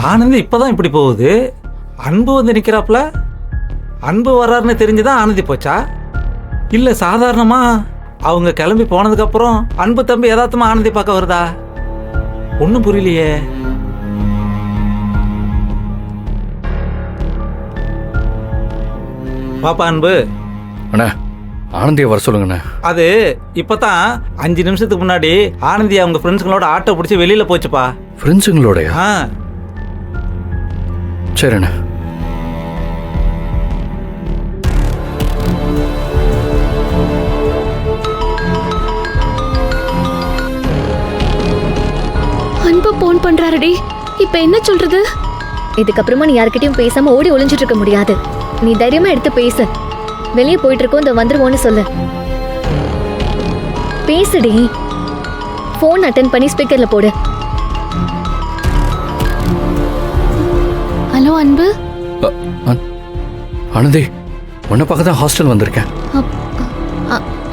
ஆனந்தி இப்பதான் இப்படி போகுது. அன்பு வந்து நிற்கிறாப்புல. அன்பு வர்றாருன்னு தெரிஞ்சுதான் ஆனந்தி போச்சா? இல்லை சாதாரணமா அவங்க கிளம்பி போனதுக்கப்புறம் அன்பு தம்பி யதார்த்தமா ஆனந்தி பார்க்க வருதா? ஒன்றும் புரியலையே. பாப்பா அன்பு. அண்ணா ஆனந்தியை வர சொல்லுங்கண்ணா. அது இப்பதான் 5 நிமிஷத்துக்கு முன்னாடி ஆனந்தி அவங்க ஃப்ரெண்ட்ஸுங்களோட ஆட்டோ பிடிச்சி வெளியில போச்சுப்பா. ஃப்ரெண்ட்ஸுங்களோடயா? ஆ சரிண்ணா. அன்பு போன் பண்றாருடி. இப்ப என்ன சொல்றது? இதுக்கப்புறமா நீ யார்கிட்டயும் பேசாம ஓடி ஒளிஞ்சிட்டு இருக்க முடியாது. நீ தைரியமா எடுத்து பேசு. வெளியே போயிட்டு இருக்கோம், இந்த வந்துருவோன்னு சொல்லு. பேசுடி. போன் அட்டென்ட் பண்ணி ஸ்பீக்கர்ல போடு. ஹலோ அன்பு. ஆனந்தி, உன்னை பார்க்க தான் ஹாஸ்டல் வந்திருக்கேன்.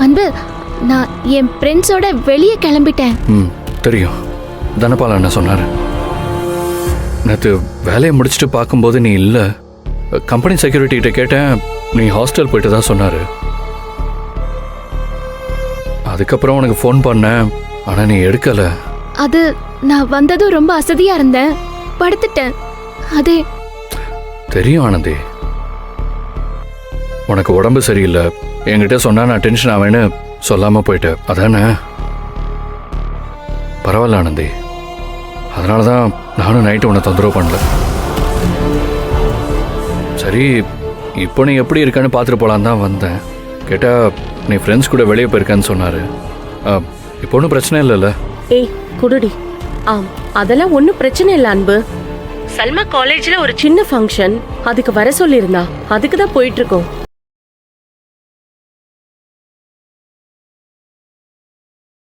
அன்பு, நான் என் ஃப்ரெண்ட்ஸோட வெளியே கிளம்பிட்டேன். தெரியும். தனபால் என்ன சொன்னார்? நேற்று வேலையை முடிச்சுட்டு பார்க்கும்போது நீ இல்லை. கம்பெனி செக்யூரிட்டிகிட்ட கேட்டேன், நீ ஹாஸ்டல் போயிட்டு தான் சொன்னார். அதுக்கப்புறம் உனக்கு ஃபோன் பண்ணேன், ஆனால் நீ எடுக்கலை. அது நான் வந்ததும் ரொம்ப அசதியா இருந்தேன், படுத்துட்டேன். அதே தெரியும் ஆனந்தி. உனக்கு உடம்பு சரியில்லை, என்கிட்ட சொன்னா நான் டென்ஷன் ஆவேன்னு சொல்லாமல் போயிட்டேன், அதானே? பரவாயில்ல ஆனந்தி. அதனால தான் நானும் நைட்டு உன்னை தொந்தரவு பண்ணல. சரி, இப்போ நீ எப்படி இருக்கான்னு பார்த்துட்டு போகலான் தான் வந்தேன். கேட்டால் நீ ஃப்ரெண்ட்ஸ் கூட வெளியே போயிருக்கான்னு சொன்னார். இப்போ ஒன்றும் பிரச்சனை இல்லைல்ல? ஏய் குடுடி. அதெல்லாம் ஒன்றும் பிரச்சனை இல்லை அன்பு. சல்மா காலேஜில் ஒரு சின்ன ஃபங்க்ஷன், அதுக்கு வர சொல்லியிருந்தா. அதுக்கு தான் போயிட்டு இருக்கோம்.